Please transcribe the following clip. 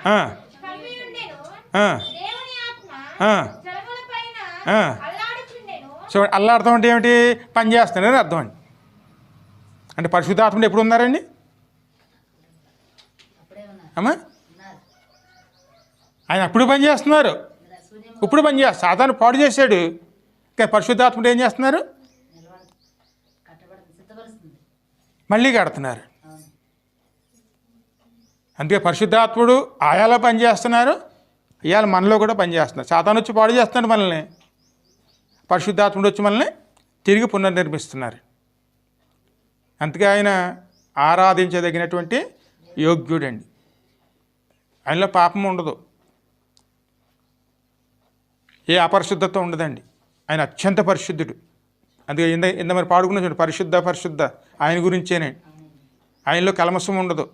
ఆ, ఆ, ఆ. సో అల్లాడతాం అంటే ఏమిటి? పని చేస్తున్నారని అర్థం అండి. అంటే పరిశుద్ధాత్ముడు ఎప్పుడు ఉన్నారండి అమ్మా? ఆయన అప్పుడు పని చేస్తున్నారు, ఇప్పుడు పని చేస్తారు. సాతాను పాడు చేశాడు, కానీ పరిశుద్ధాత్ముడు ఏం చేస్తున్నారు? మళ్ళీ కడుతున్నారు. అందుకే పరిశుద్ధాత్ముడు ఆయాలో పని చేస్తున్నారు, ఇవాళ మనలో కూడా పని చేస్తున్నారు. సాతాను వచ్చి పాడు చేస్తున్నాడు మనల్ని, పరిశుద్ధాత్ముడు వచ్చి మనల్ని తిరిగి పునర్నిర్మిస్తున్నారు. అందుకే ఆయన ఆరాధించదగినటువంటి యోగ్యుడండి. ఆయనలో పాపం ఉండదు, ఏ అపరిశుద్ధత ఉండదండి. ఆయన అత్యంత పరిశుద్ధుడు. అందుకే ఇంత మరి పాడుకున్న చూడండి, పరిశుద్ధ పరిశుద్ధ ఆయన గురించేనే. ఆయనలో కల్మషం ఉండదు.